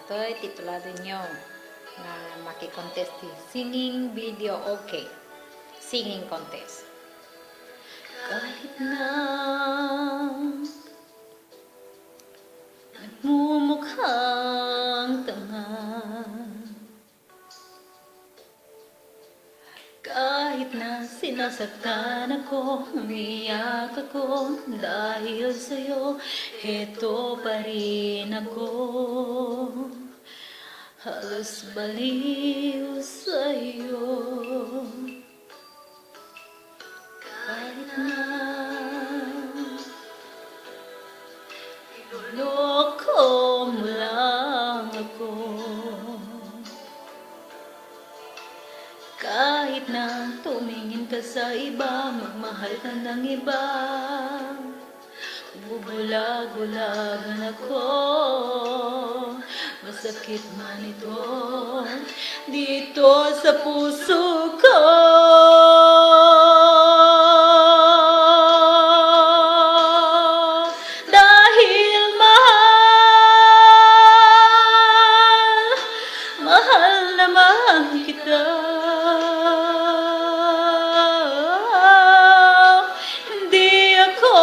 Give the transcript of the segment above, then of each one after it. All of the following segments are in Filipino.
ito'y titulado nyo na makikontest di singing video. Okay, singing contest. Kahit na nagmumukhang tanga, kahit na sinasaktan ako, umiyak ako dahil sa'yo, heto pa rin ako. Halos baliw sa'yo. Kahit na loko mo lang ako, kahit na tumingin ka sa iba, magmahal ka ng iba, bubulag-bulagan ako. Masakit man ito dito sa puso ko. Dahil mahal naman kita. Hindi ako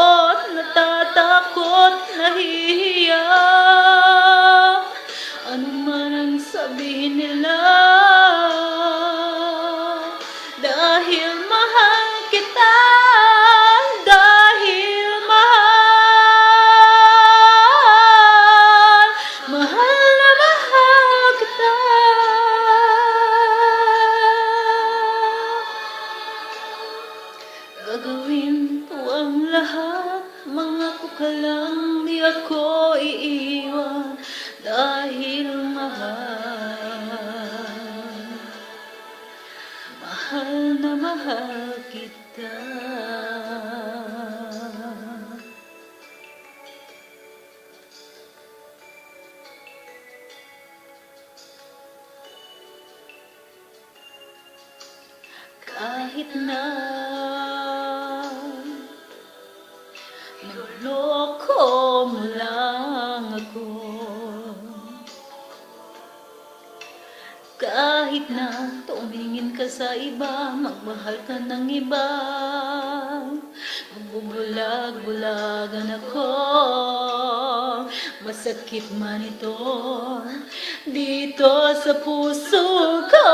natatakot, nahihiya. Ano man ang sabihin nila, dahil mahal kita, dahil mahal na mahal kita. Gagawin ko ang lahat, mangako ka lang, di ako iiwan. Dahil mahal na mahal kita. Kahit na nagloko mo lang ako, kahit na tumingin ka sa iba, magmahal ka ng iba, magbubulag-bulagan ako. Masakit man ito dito sa puso ko.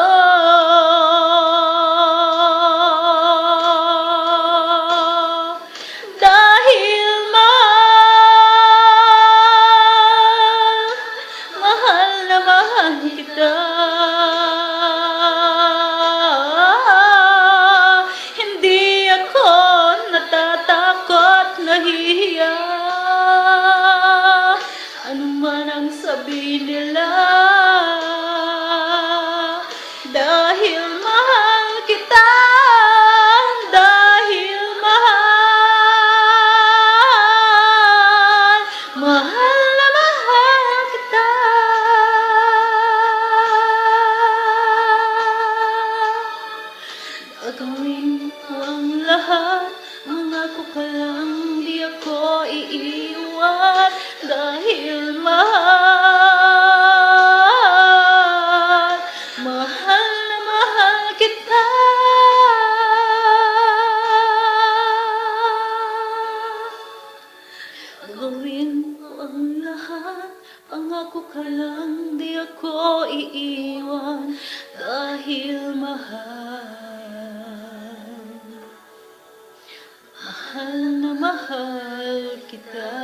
Dahil mahal na mahal kita. Hindi ako natatakot, nahihiya. Ano man ang sabihin nila, dahil mahal kita, dahil mahal na mahal kita. Gagawin ko ang lahat, mangako ka lang, di ako iiwan. Dahil mahal na mahal kita. Gagawin ko ang lahat, pangako ka lang, di ako iiwan. Dahil mahal na mahal kita.